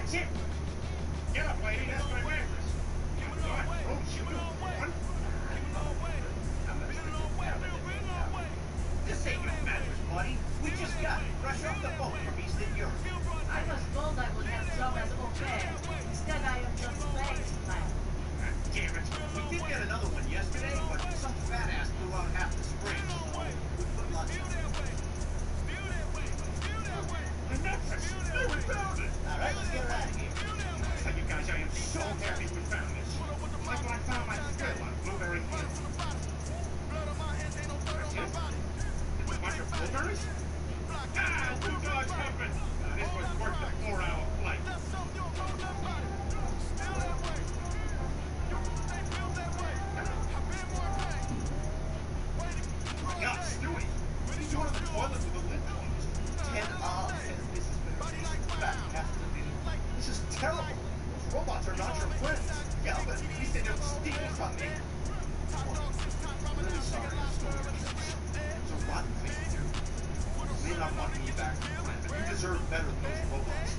That's it. Get up, lady. That's my mattress. God, oh, shoot. One. This ain't your mattress, buddy. We just got it fresh off the boat from Eastern Europe. I was told I would have some as au pair. Instead, I am just playing flat. Damn it. We did get another one yesterday, but some fat ass blew out half the springs. We put lots of it. The mattress! Hey, we found it! Alright, let's get her out of here. I tell you guys, I am so happy we found this. Like when I found my skill on Blueberry Hill. That's it? It's a bunch of blueberries? Ah, 2 dogs humping! This was worth the 4-hour flight. God, Stewie! He's doing the toilet with the lid closed. 10 hours since this has been back after the video. This is terrible. Those robots are not your friends. Yeah, but at least they don't steal from me. I'm really sorry the story it's a rotten thing to do. You may not want me back, but you deserve better than those robots.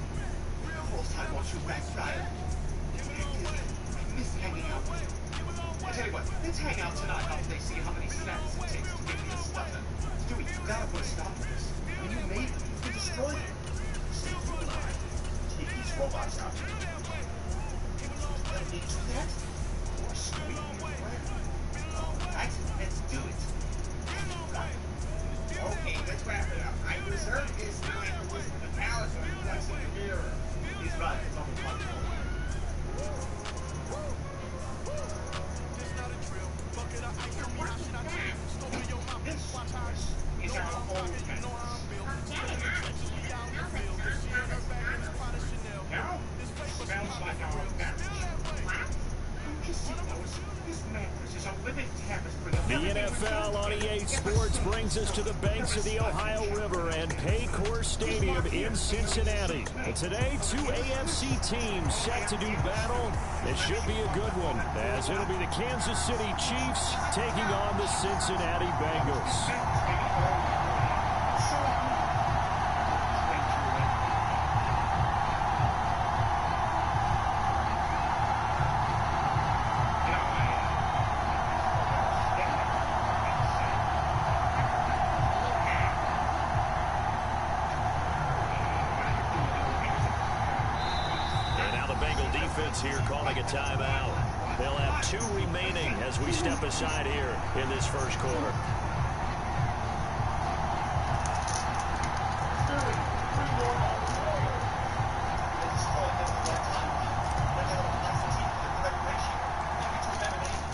Of course I want you back, Ryan. I miss hanging out with you. I tell you what, let's hang out tonight after they see how many snaps it takes to get me this stuff done. Stewie, you gotta put a stop to this. When you made it, you destroyed it. So you and I take these robots out. Let me do that? Or Stewie, you plan? Alright, let's do it. Okay, let's wrap it up. I reserved this time to listen to Allison Flex in the mirror. He's right, it's on the platform. This is our old mattress. Now, smells like our marriage. Don't you see, Lois? This mattress is a living tapestry. The NFL on EA Sports brings us to the banks of the Ohio River and Paycor Stadium in Cincinnati. And today, 2 AFC teams set to do battle. It should be a good one, as it'll be the Kansas City Chiefs taking on the Cincinnati Bengals. Here calling a timeout. They'll have 2 remaining as we step aside here in this first quarter.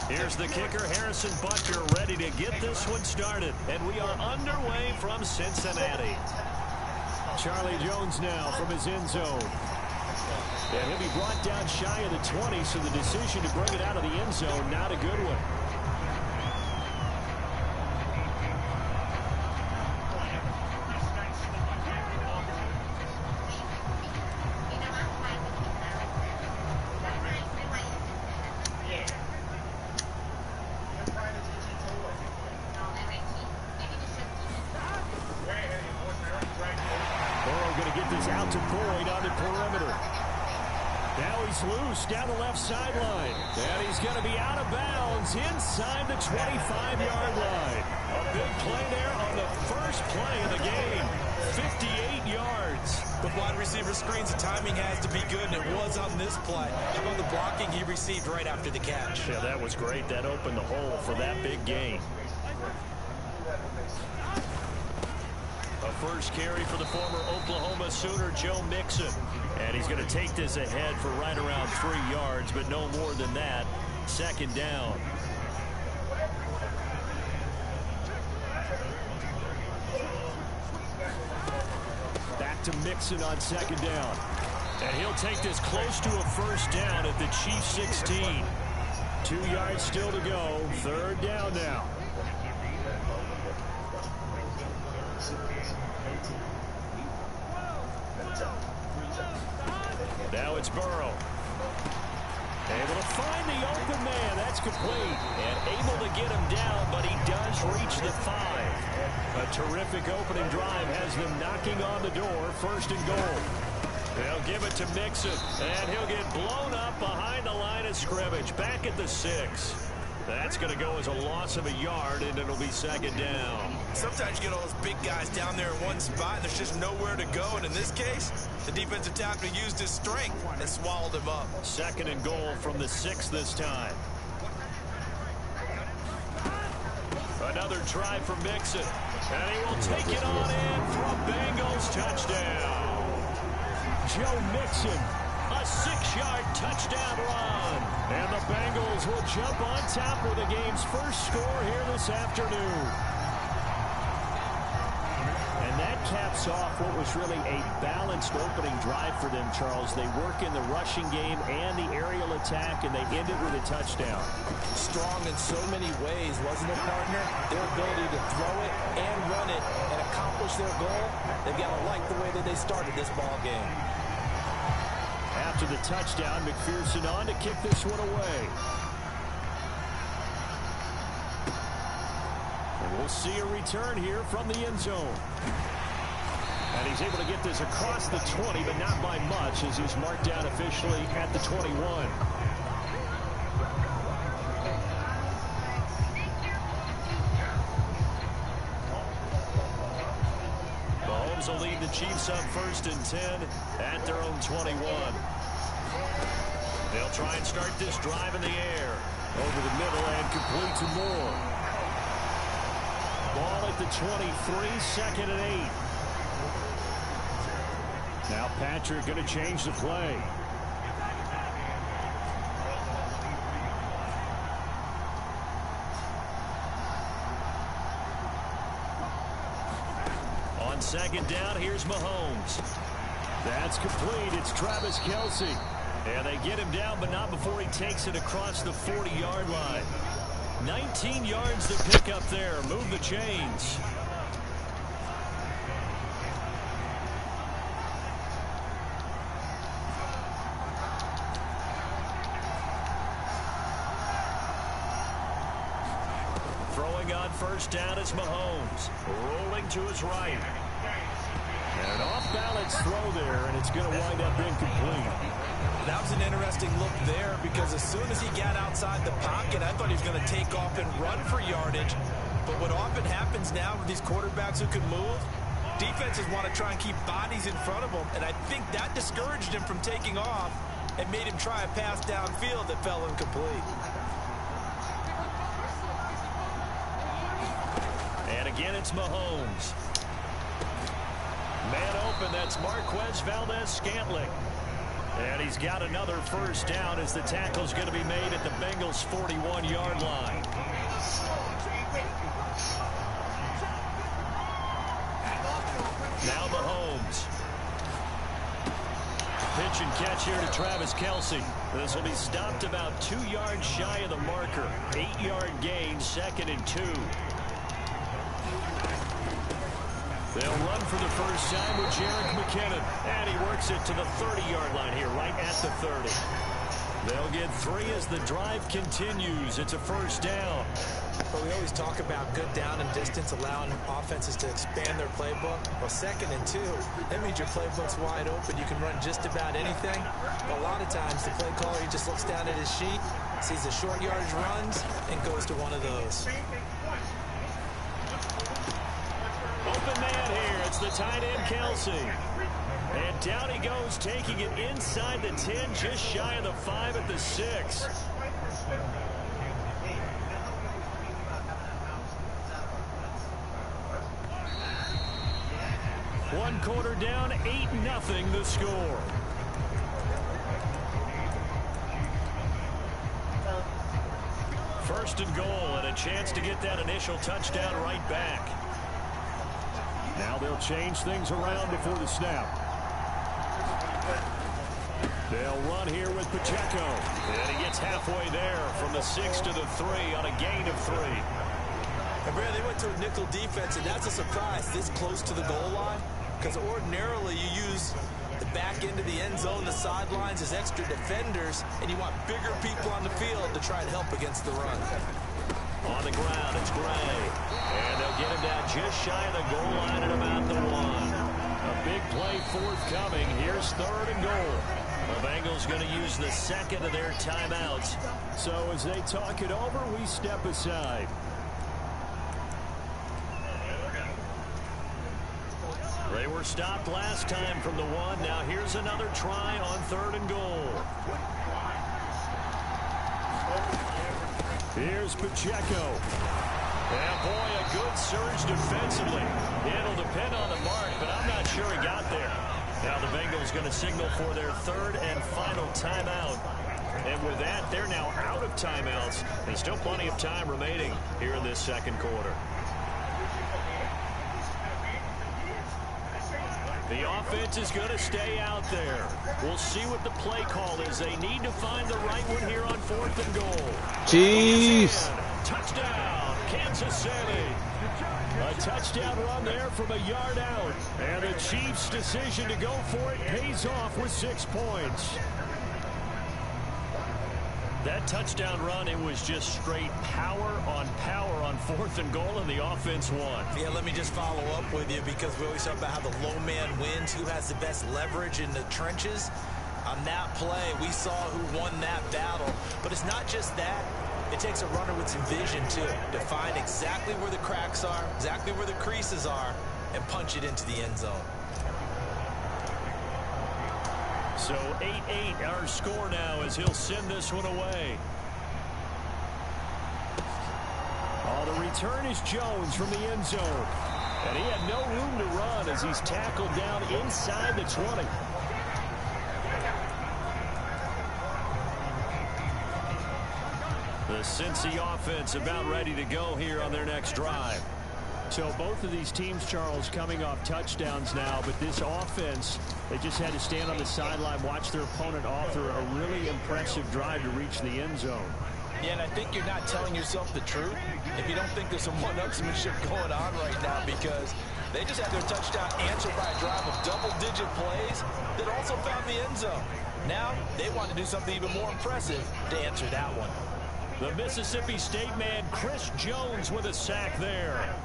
Here's the kicker, Harrison Butker, ready to get this one started. And we are underway from Cincinnati. Charlie Jones now from his end zone. And he'll be brought down shy of the 20, so the decision to bring it out of the end zone, not a good one. Burrow going to get this out to Boyd on the perimeter. Now he's loose down the left sideline. And he's going to be out of bounds inside the 25-yard line. A big play there on the first play of the game. 58 yards. With wide receiver screens, the timing has to be good, and it was on this play. How about the blocking he received right after the catch? Yeah, that was great. That opened the hole for that big gain. A first carry for the former Oklahoma Sooner, Joe Mixon. And he's going to take this ahead for right around 3 yards, but no more than that. Second down. Back to Mixon on second down. And he'll take this close to a first down at the Chiefs 16. 2 yards still to go. Third down now. Now it's Burrow. Able to find the open man. That's complete. And able to get him down, but he does reach the 5. A terrific opening drive has them knocking on the door. First and goal. Well, They'll give it to Mixon, and he'll get blown up behind the line of scrimmage, back at the 6. That's going to go as a loss of a yard, and it'll be second down. Sometimes you get all those big guys down there in one spot, and there's just nowhere to go. And in this case, the defensive tackle used his strength and swallowed him up. Second and goal from the 6 this time. Another try for Mixon, and he will take it on in for a Bengals touchdown. Joe Mixon, a 6-yard touchdown run. And the Bengals will jump on top with the game's first score here this afternoon. And that caps off what was really a balanced opening drive for them, Charles. They work in the rushing game and the aerial attack, and they end it with a touchdown. Strong in so many ways, wasn't it, partner? Their ability to throw it and run it and accomplish their goal, they've got to like the way that they started this ball game. After the touchdown, McPherson on to kick this one away. And we'll see a return here from the end zone. And he's able to get this across the 20, but not by much, as he's marked down officially at the 21. Mahomes will lead the Chiefs up 1st and 10 at their own 21. They'll try and start this drive in the air. Over the middle and complete to Moore. Ball at the 23, 2nd and 8. Now Patrick going to change the play. On 2nd down, here's Mahomes. That's complete. It's Travis Kelce. And they get him down, but not before he takes it across the 40-yard line. 19 yards to pick up there. Move the chains. Throwing on 1st down is Mahomes. Rolling to his right. And an off-balance throw there, and it's going to wind up incomplete. That was an interesting look there, because as soon as he got outside the pocket, I thought he was going to take off and run for yardage. But what often happens now with these quarterbacks who can move, defenses want to try and keep bodies in front of them, and I think that discouraged him from taking off and made him try a pass downfield that fell incomplete. And again, it's Mahomes. Man open, that's Marquez Valdez-Scantling. And he's got another 1st down as the tackle's going to be made at the Bengals' 41-yard line. Now Mahomes. Pitch and catch here to Travis Kelce. This will be stopped about 2 yards shy of the marker. 8-yard gain, 2nd and 2. They'll run for the first time with Jerick McKinnon. And he works it to the 30-yard line here, right at the 30. They'll get 3 as the drive continues. It's a 1st down. But we always talk about good down and distance, allowing offenses to expand their playbook. Well, 2nd and 2, that means your playbook's wide open. You can run just about anything. But a lot of times, the play caller, he just looks down at his sheet, sees the short yardage runs, and goes to one of those. Open man here. It's the tight end, Kelce. And down he goes, taking it inside the 10, just shy of the 5 at the 6. One quarter down, 8-0 the score. First and goal, and a chance to get that initial touchdown right back. Now they'll change things around before the snap. They'll run here with Pacheco. And he gets halfway there from the 6 to the 3 on a gain of 3. And Brad, they went to a nickel defense, and that's a surprise this close to the goal line, because ordinarily you use the back end of the end zone, the sidelines as extra defenders, and you want bigger people on the field to try and help against the run. On the ground, it's Gray. And they'll get him down just shy of the goal line at about the 1. A big play forthcoming. Here's 3rd and goal. The Bengals going to use the second of their timeouts. So as they talk it over, we step aside. They were stopped last time from the 1. Now here's another try on 3rd and goal. Here's Pacheco. And boy, a good surge defensively. It'll depend on the mark, but I'm not sure he got there. Now the Bengals going to signal for their 3rd and final timeout. And with that, they're now out of timeouts. There's still plenty of time remaining here in this second quarter. The offense is going to stay out there. We'll see what the play call is. They need to find the right one here on 4th and goal. Chiefs. Touchdown, Kansas City. A touchdown run there from a yard out. And the Chiefs' decision to go for it pays off with 6 points. That touchdown run, it was just straight power on 4th and goal, and the offense won. Yeah, let me just follow up with you because we always talk about how the low man wins, who has the best leverage in the trenches. On that play, we saw who won that battle. But it's not just that. It takes a runner with some vision, too, to find exactly where the cracks are, exactly where the creases are, and punch it into the end zone. So 8-8 our score now as he'll send this one away. Oh, the return is Jones from the end zone. And he had no room to run as he's tackled down inside the 20. The Cincy offense about ready to go here on their next drive. So both of these teams, Charles, coming off touchdowns now, but this offense, they just had to stand on the sideline, watch their opponent author a really impressive drive to reach the end zone. Yeah, and I think you're not telling yourself the truth if you don't think there's some one-upsmanship going on right now, because they just had their touchdown answered by a drive of double-digit plays that also found the end zone. Now they want to do something even more impressive to answer that one. The Mississippi State man, Chris Jones, with a sack there.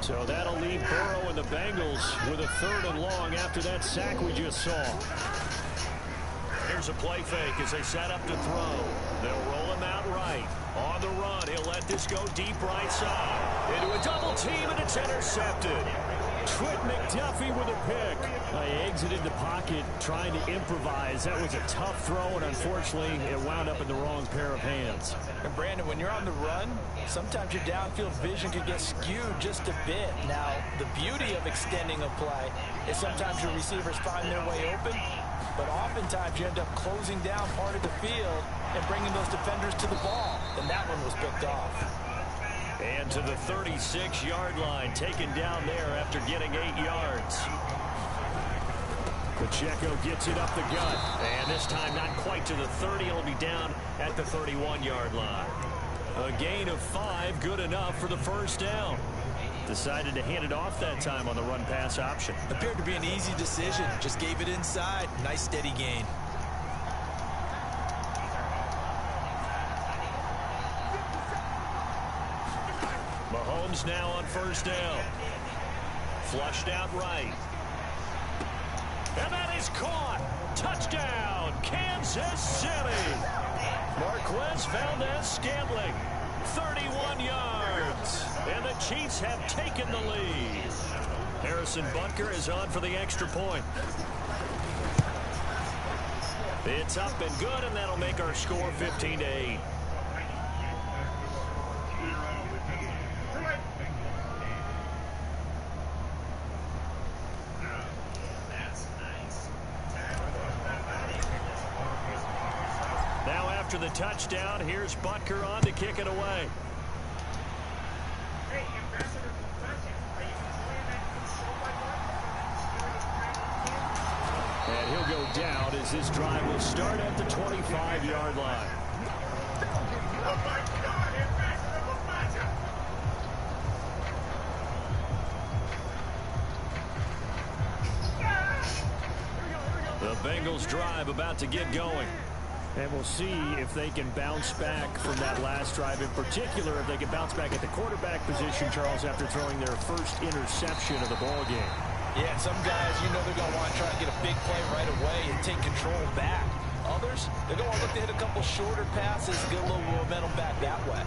So that'll leave Burrow and the Bengals with a 3rd and long after that sack we just saw. Here's a play fake as they set up to throw. They'll roll him out right. On the run, he'll let this go deep right side. Into a double team, and it's intercepted. Trent McDuffie with a pick. He exited the pocket trying to improvise. That was a tough throw, and unfortunately, it wound up in the wrong pair of hands. And Brandon, when you're on the run, sometimes your downfield vision can get skewed just a bit. Now, the beauty of extending a play is sometimes your receivers find their way open, but oftentimes you end up closing down part of the field and bringing those defenders to the ball, and that one was picked off. And to the 36-yard line, taken down there after getting 8 yards. Pacheco gets it up the gut, and this time not quite to the 30. He'll be down at the 31-yard line. A gain of 5, good enough for the first down. Decided to hand it off that time on the run-pass option. Appeared to be an easy decision. Just gave it inside. Nice steady gain. Mahomes now on first down. Flushed out right. And that is caught. Touchdown, Kansas City. Marquez Valdez-Scantling, 31 yards. And the Chiefs have taken the lead. Harrison Butker is on for the extra point. It's up and good, and that'll make our score 15-8. Now after the touchdown, here's Butker on to kick it away. And he'll go down as this drive will start at the 25-yard line. The Bengals drive about to get going. And we'll see if they can bounce back from that last drive. In particular, if they can bounce back at the quarterback position, Charles, after throwing their first interception of the ball game. Yeah, some guys, you know, they're going to want to try to get a big play right away and take control back. Others, they're going to look to hit a couple shorter passes and get a little momentum back that way.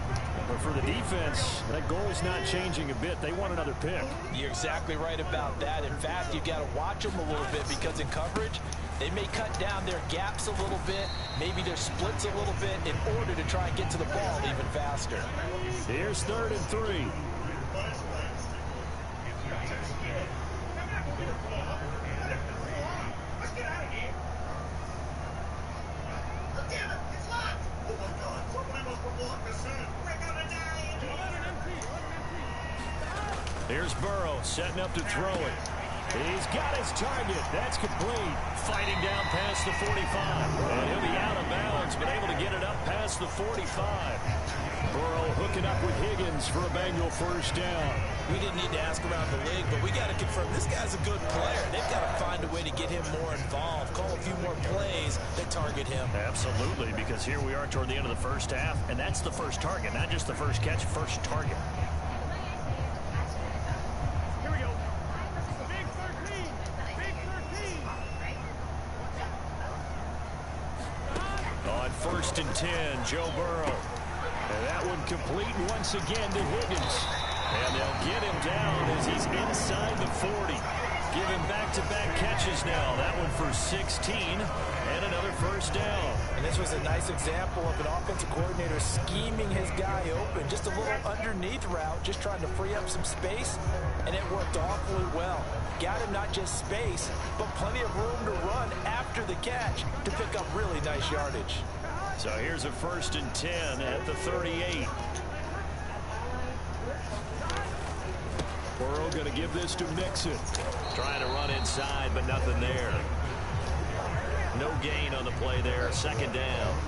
But for the defense, that goal's not changing a bit. They want another pick. You're exactly right about that. In fact, you've got to watch them a little bit because in coverage, they may cut down their gaps a little bit, maybe their splits a little bit in order to try and get to the ball even faster. Here's 3rd and 3. Here's Burrow setting up to throw it. He's got his target. That's complete. Fighting down past the 45. And he'll be out of bounds, but able to get it up past the 45. Burrow hooking up with Higgins for a Bengal first down. We didn't need to ask around the league, but we got to confirm this guy's a good player. They've got to find a way to get him more involved, call a few more plays that target him. Absolutely, because here we are toward the end of the first half, and that's the first target, not just the first catch, first target. On 1st and 10, Joe Burrow. And that one complete once again to Higgins. And they'll get him down as he's inside the 40. Giving back-to-back catches now. That one for 16 and another first down. And this was a nice example of an offensive coordinator scheming his guy open. Just a little underneath route, just trying to free up some space, and it worked awfully well. Got him not just space, but plenty of room to run after the catch to pick up really nice yardage. So here's a 1st and 10 at the 38. Burrow going to give this to Mixon. Trying to run inside, but nothing there. No gain on the play there. 2nd down.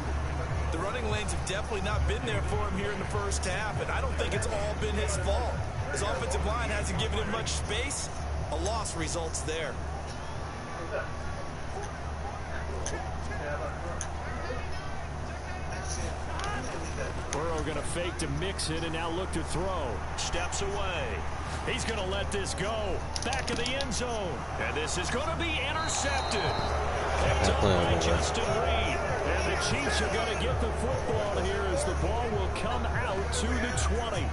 The running lanes have definitely not been there for him here in the first half, and I don't think it's all been his fault. His offensive line hasn't given him much space. A loss results there. Burrow going to fake to Mixon and now look to throw. Steps away. He's going to let this go. Back of the end zone. And this is going to be intercepted. Picked up by Justin Reed. And the Chiefs are going to get the football here as the ball will come out to the 20.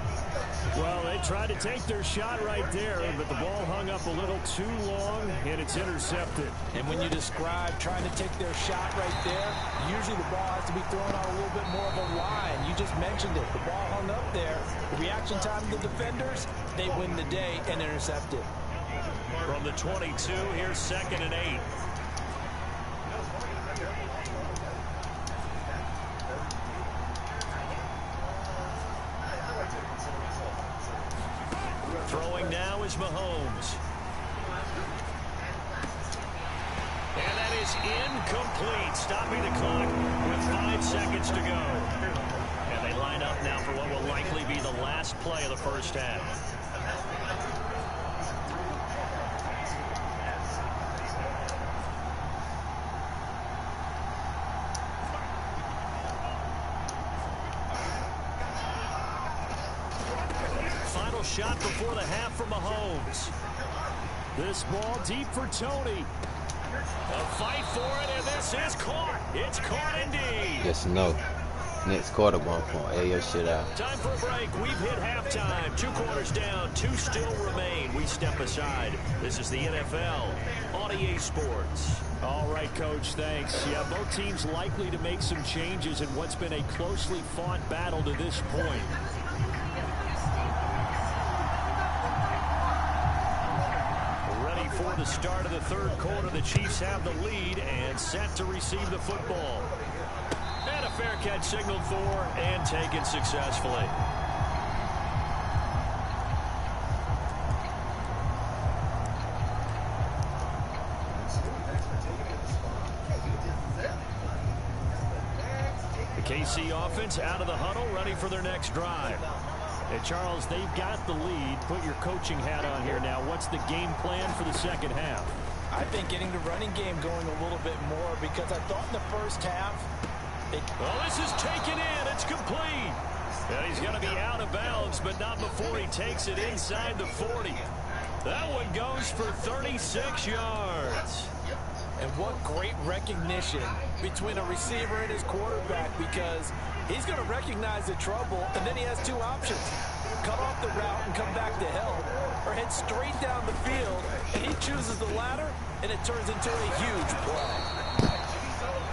Well, they tried to take their shot right there, but the ball hung up a little too long, and it's intercepted. And when you describe trying to take their shot right there, usually the ball has to be thrown out a little bit more of a line. You just mentioned it. The ball hung up there. The reaction time of the defenders, they win the day and intercept it. From the 22, here's 2nd and 8. Throwing now is Mahomes. And that is incomplete. Stopping the clock with 5 seconds to go. And they line up now for what will likely be the last play of the first half. Shot before the half from Mahomes. This ball deep for Tony. A fight for it, and this is caught. It's caught indeed. Yes, no. Next quarter, 1 point. Air your shit out. Time for a break. We've hit halftime. 2 quarters down. 2 still remain. We step aside. This is the NFL on EA Sports. All right, Coach, thanks. Yeah, both teams likely to make some changes in what's been a closely fought battle to this point. For the start of the 3rd quarter, the Chiefs have the lead and set to receive the football. And a fair catch signaled for and taken successfully. The KC offense out of the huddle, ready for their next drive. And Charles, they've got the lead. Put your coaching hat on here now. What's the game plan for the second half? I think getting the running game going a little bit more, because I thought in the first half. Well, this is taken in. It's complete. And he's going to be out of bounds, but not before he takes it inside the 40. That one goes for 36 yards. And what great recognition between a receiver and his quarterback, because he's going to recognize the trouble, and then he has two options. Cut off the route and come back to help, or head straight down the field, and he chooses the latter, and it turns into a huge play.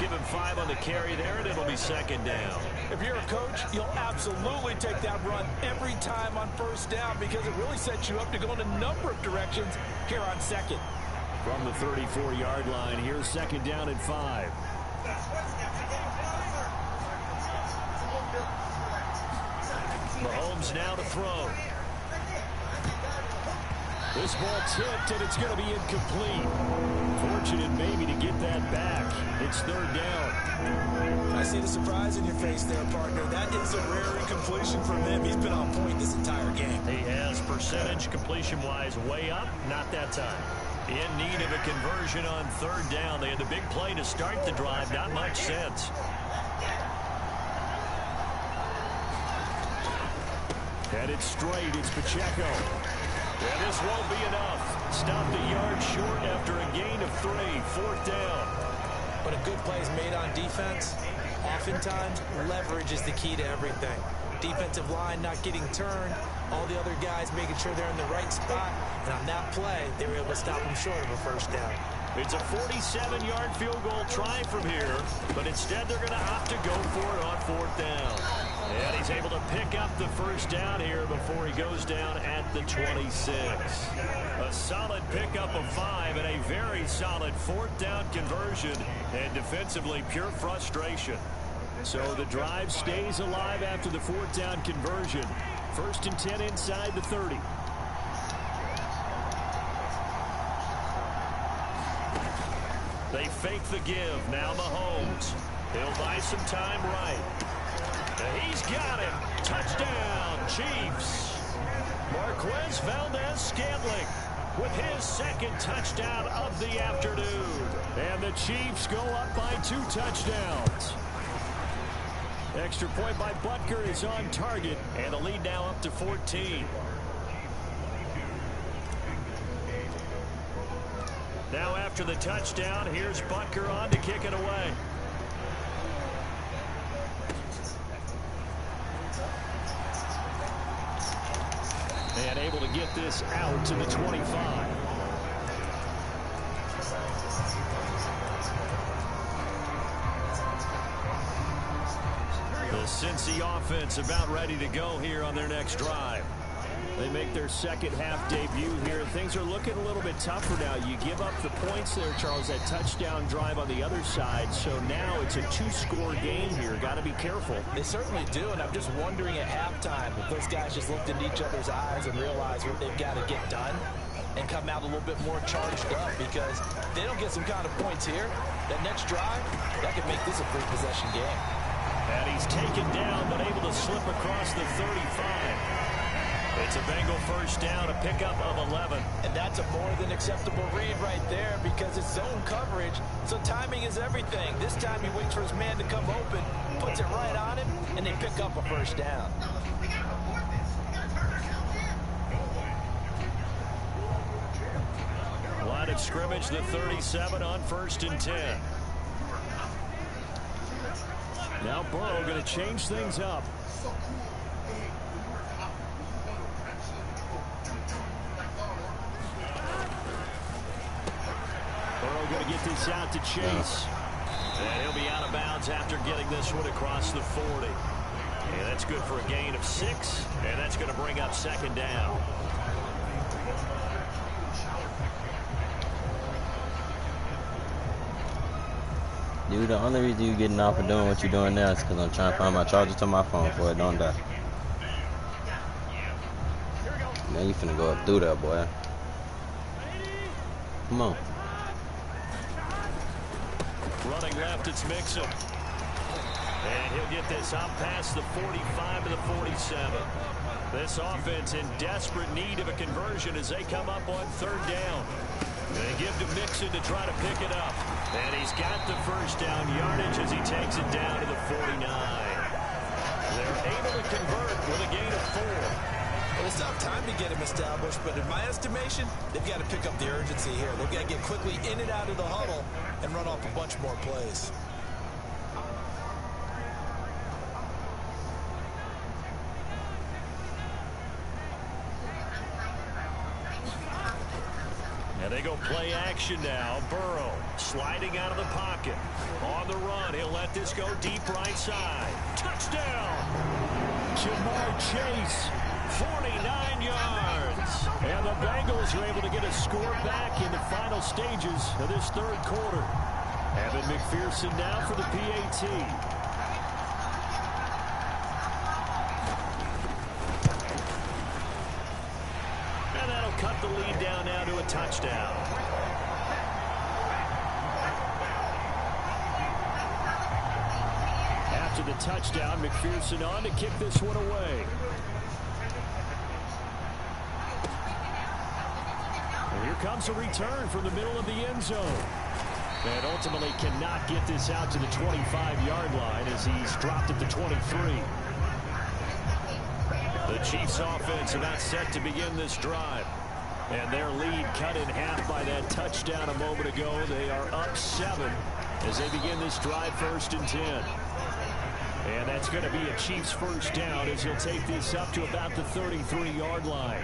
Give him 5 on the carry there, and it'll be second down. If you're a coach, you'll absolutely take that run every time on first down, because it really sets you up to go in a number of directions here on second. From the 34-yard line, here's second down and 5. Mahomes now to throw. This ball tipped, and it's going to be incomplete. Fortunate maybe to get that back. It's third down. I see the surprise in your face there, partner. That is a rare incompletion from him. He's been on point this entire game. He has percentage completion-wise way up, not that time. In need of a conversion on third down. They had the big play to start the drive. Not much sense. Headed straight. It's Pacheco. And this won't be enough. Stopped a yard short after a gain of 3. Fourth down. But a good play is made on defense. Oftentimes, leverage is the key to everything. Defensive line not getting turned. All the other guys making sure they're in the right spot. And on that play, they were able to stop him short of a first down. It's a 47-yard field goal try from here, but instead they're going to opt to go for it on fourth down. And he's able to pick up the first down here before he goes down at the 26. A solid pickup of 5 and a very solid fourth down conversion, and defensively pure frustration. So the drive stays alive after the fourth down conversion. First and 10 inside the 30. They fake the give. Now Mahomes. He'll buy some time right. And he's got him. Touchdown, Chiefs. Marquez Valdez-Scantling with his second touchdown of the afternoon. And the Chiefs go up by 2 touchdowns. Extra point by Butker is on target, and the lead now up to 14. Now after the touchdown, here's Butker on to kick it away. And able to get this out to the 25. The Cincy offense about ready to go here on their next drive. They make their second half debut here. Things are looking a little bit tougher now. You give up the points there, Charles, that touchdown drive on the other side. So now it's a 2-score game here. Got to be careful. They certainly do, and I'm just wondering at halftime if those guys just looked into each other's eyes and realized what they've got to get done and come out a little bit more charged up, because if they don't get some kind of points here, that next drive, that could make this a 3-possession game. And he's taken down, but able to slip across the 35. It's a Bengal first down, a pickup of 11. And that's a more than acceptable read right there, because it's zone coverage, so timing is everything. This time he waits for his man to come open, puts it right on him, and they pick up a first down. Line of scrimmage, the 37 on 1st and 10. Now Burrow going to change things up. Burrow going to get this out to Chase. And he'll be out of bounds after getting this one across the 40. And that's good for a gain of 6. And that's going to bring up second down. Dude, the only reason you getting off of doing what you're doing now is because I'm trying to find my charger to my phone before it don't die. Man, you finna go up through that, boy. Come on. Running left, it's Mixon. And he'll get this out past the 45 to the 47. This offense in desperate need of a conversion as they come up on third down. They give to Mixon to try to pick it up. And he's got the first down yardage as he takes it down to the 49. They're able to convert with a gain of 4. Well, it's not time to get him established, but in my estimation, they've got to pick up the urgency here. They've got to get quickly in and out of the huddle and run off a bunch more plays. And they go play action now. Burrow sliding out of the pocket. On the run, he'll let this go deep right side. Touchdown! Jamar Chase, 49 yards. And the Bengals are able to get a score back in the final stages of this third quarter. Evan McPherson now for the PAT. Cut the lead down now to a touchdown. After the touchdown, McPherson on to kick this one away. And here comes a return from the middle of the end zone. And ultimately cannot get this out to the 25-yard line as he's dropped at the 23. The Chiefs offense about set to begin this drive. And their lead cut in half by that touchdown a moment ago. They are up 7 as they begin this drive 1st and 10. And that's going to be a Chiefs first down as he'll take this up to about the 33-yard line.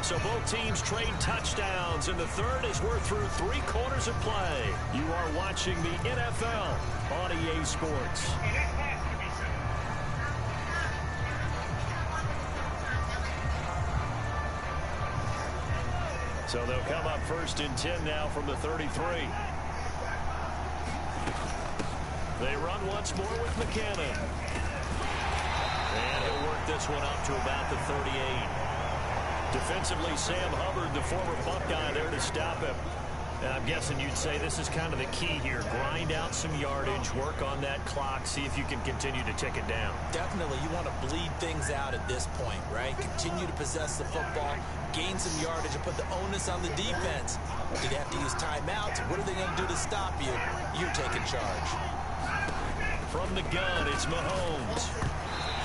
So both teams trade touchdowns in the third as we're through 3 quarters of play. You are watching the NFL on EA Sports. So they'll come up 1st and 10 now from the 33. They run once more with McKinnon. And he'll work this one up to about the 38. Defensively, Sam Hubbard, the former Buckeye, there to stop him. And I'm guessing you'd say this is kind of the key here. Grind out some yardage, work on that clock, see if you can continue to tick it down. Definitely. You want to bleed things out at this point, right? Continue to possess the football, gain some yardage, and put the onus on the defense. Do they have to use timeouts? What are they going to do to stop you? You're taking charge. From the gun, it's Mahomes.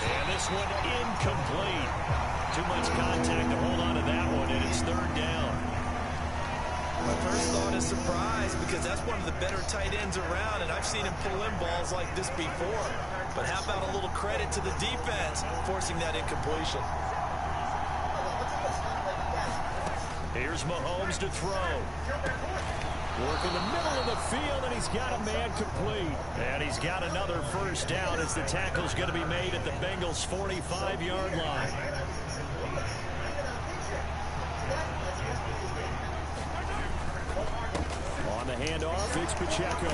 And this one incomplete. Too much contact to hold on to that one, and it's 3rd down. My first thought is surprise because that's one of the better tight ends around, and I've seen him pull in balls like this before. But how about a little credit to the defense forcing that incompletion? Here's Mahomes to throw. Work in the middle of the field, and he's got a man complete. And he's got another first down as the tackle's going to be made at the Bengals' 45-yard line. On the handoff, it's Pacheco.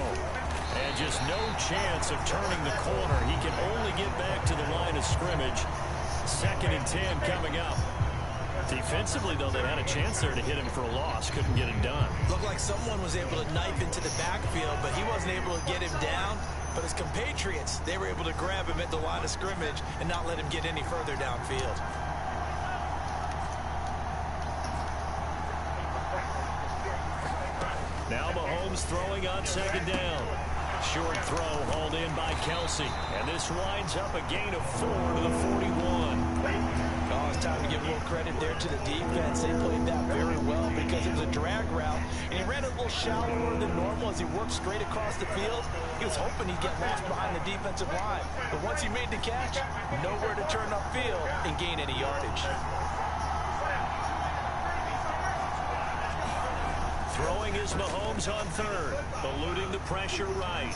And just no chance of turning the corner. He can only get back to the line of scrimmage. 2nd and 10 coming up. Defensively, though, they had a chance there to hit him for a loss. Couldn't get it done. Looked like someone was able to knife into the backfield, but he wasn't able to get him down. But his compatriots, they were able to grab him at the line of scrimmage and not let him get any further downfield. Now Mahomes throwing on 2nd down. Short throw hauled in by Kelsey. And this winds up a gain of 4 to the 41. Oh, it's time to give a little credit there to the defense. They played that very well because it was a drag route. And he ran a little shallower than normal as he worked straight across the field. He was hoping he'd get lost behind the defensive line. But once he made the catch, nowhere to turn upfield and gain any yardage. Throwing is Mahomes on 3rd, eluding the pressure right.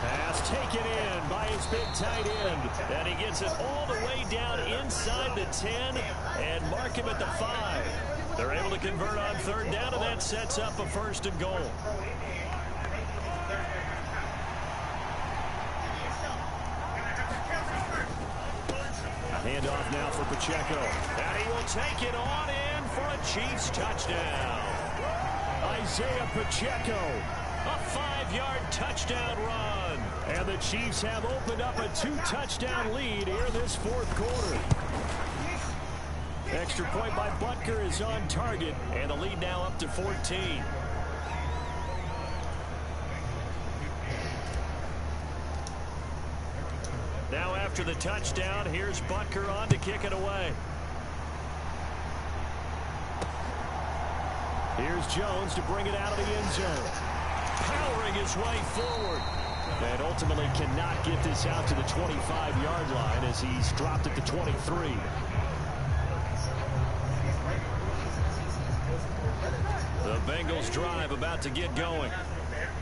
Pass taken in by his big tight end. And he gets it all the way down inside the 10 and mark him at the 5. They're able to convert on 3rd down, and that sets up a 1st and goal. Handoff now for Pacheco. And he will take it on in for a Chiefs touchdown. Isaiah Pacheco A 5-yard touchdown run. And the Chiefs have opened up a 2-touchdown lead here this fourth quarter. Extra point by Butker is on target, and the lead now up to 14. Now after the touchdown, here's Butker on to kick it away. Here's Jones to bring it out of the end zone. Powering his way forward. And ultimately cannot get this out to the 25-yard line as he's dropped at the 23. The Bengals drive about to get going.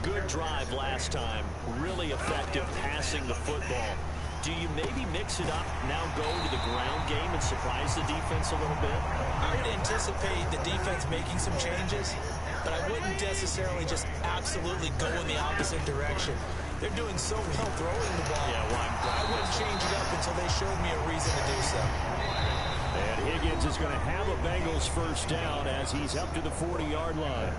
Good drive last time. Really effective passing the football. Do you maybe mix it up, now go to the ground game and surprise the defense a little bit? I would anticipate the defense making some changes, but I wouldn't necessarily just absolutely go in the opposite direction. They're doing so well throwing the ball. Yeah, well, I wouldn't change it up until they showed me a reason to do so. And Higgins is going to have a Bengals first down as he's up to the 40-yard line.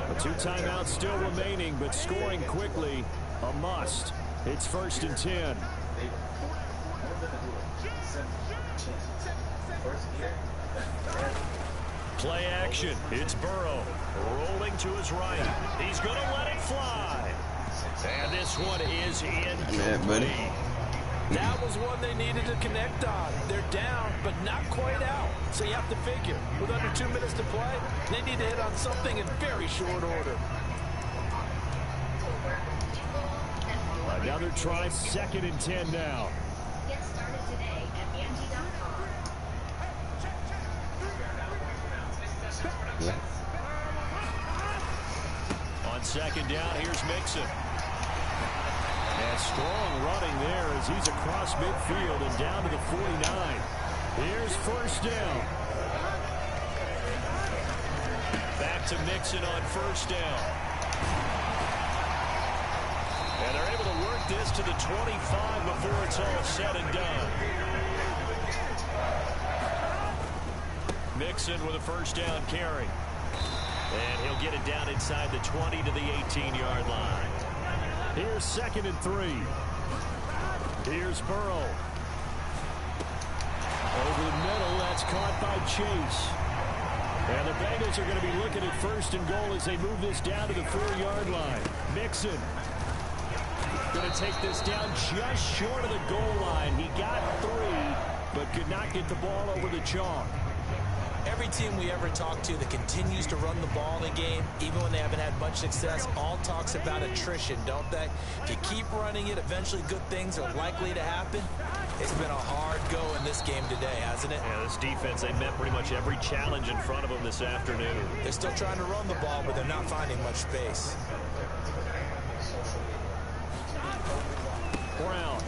The 2 timeouts still remaining, but scoring quickly, a must. It's 1st and 10. Play action. It's Burrow rolling to his right. He's going to let it fly. And this one is incomplete. That was one they needed to connect on. They're down, but not quite out. So you have to figure, with under 2 minutes to play, they need to hit on something in very short order. Another try, 2nd and 10 now. Get started today at Angie.com. On 2nd down, here's Mixon. And strong running there as he's across midfield and down to the 49. Here's 1st down. Back to Mixon on 1st down. And they're able to work this to the 25 before it's all said and done. Mixon with a 1st down carry. And he'll get it down inside the 20 to the 18-yard line. Here's 2nd and 3. Here's Burrow. Over the middle, that's caught by Chase. And the Bengals are going to be looking at 1st and goal as they move this down to the 4-yard line. Mixon going to take this down just short of the goal line. He got 3, but could not get the ball over the chalk. Every team we ever talk to that continues to run the ball in a game, even when they haven't had much success, all talks about attrition, don't they? If you keep running it, eventually good things are likely to happen. It's been a hard go in this game today, hasn't it? Yeah, this defense, they met pretty much every challenge in front of them this afternoon. They're still trying to run the ball, but they're not finding much space. Brown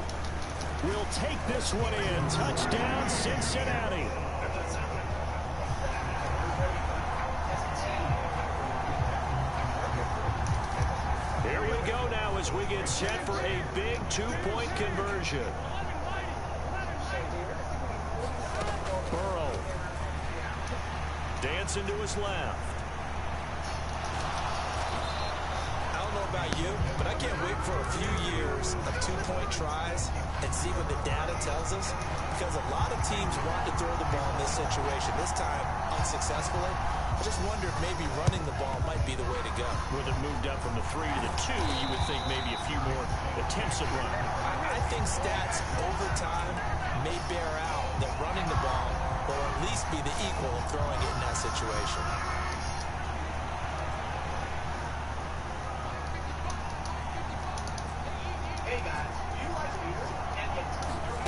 will take this one in. Touchdown, Cincinnati. Here we go now as we get set for a big 2-point conversion. Burrow dancing to his left. I don't know about you, but I can't wait for a few years of 2-point tries and see what the data tells us, because a lot of teams want to throw the ball in this situation, this time unsuccessfully. I just wonder if maybe running the ball might be the way to go. With it moved up from the 3 to the 2, you would think maybe a few more attempts at running. I think stats over time may bear out that running the ball will at least be the equal of throwing it in that situation. Hey guys, you like beer? And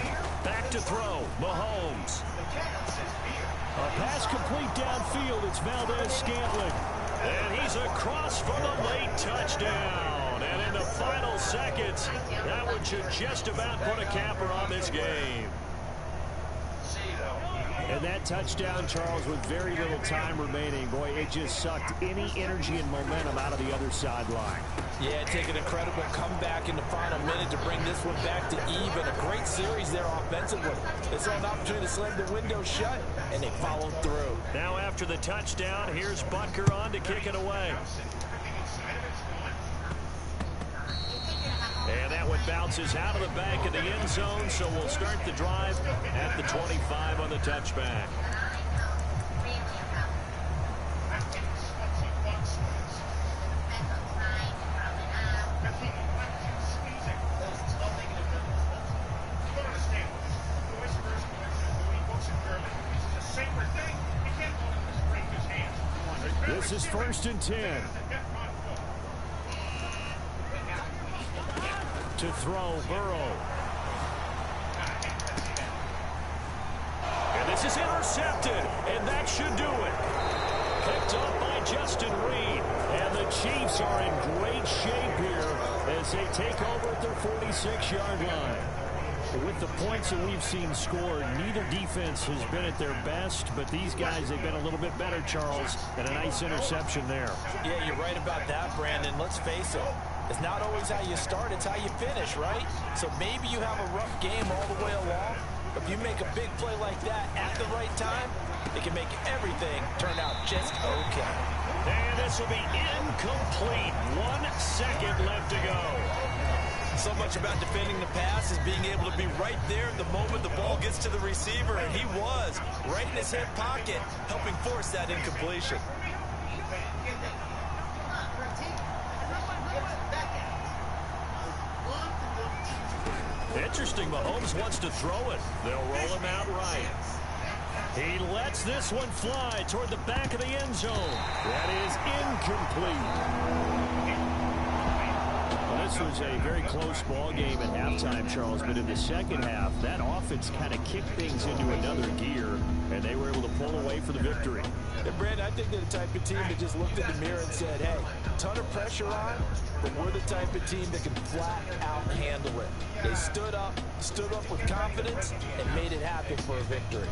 beer? Back to throw, Mahomes. The can says beer. A pass complete downfield. It's Valdez-Scantling. And he's across for the late touchdown. And in the final seconds, that one should just about put a capper on this game. And that touchdown, Charles, with very little time remaining, boy, it just sucked any energy and momentum out of the other sideline. Yeah, take an incredible comeback in the final minute to bring this one back to even. A great series there offensively. They saw an opportunity to slam the window shut, and they followed through. Now after after the touchdown. Here's Butker on to kick it away. And that one bounces out of the back of the end zone, so we'll start the drive at the 25 on the touchback. This is 1st and 10. To throw, Burrow. And this is intercepted, and that should do it. Picked up by Justin Reed. And the Chiefs are in great shape here as they take over at their 46-yard line. With the points that we've seen scored, neither defense has been at their best, but these guys, they've been a little bit better, Charles, and a nice interception there. Yeah, you're right about that, Brandon. Let's face it. It's not always how you start, it's how you finish, right? So maybe you have a rough game all the way along, but if you make a big play like that at the right time, it can make everything turn out just okay. And this will be incomplete. 1 second left to go. So much about defending the pass is being able to be right there the moment the ball gets to the receiver, and he was right in his hip pocket, helping force that incompletion. Interesting, Mahomes wants to throw it. They'll roll him out right. He lets this one fly toward the back of the end zone. That is incomplete. This was a very close ball game at halftime, Charles, but in the second half, that offense kind of kicked things into another gear, and they were able to pull away for the victory. And Brandon, I think they're the type of team that just looked in the mirror and said, hey, ton of pressure on, but we're the type of team that can flat out handle it. They stood up with confidence, and made it happen for a victory.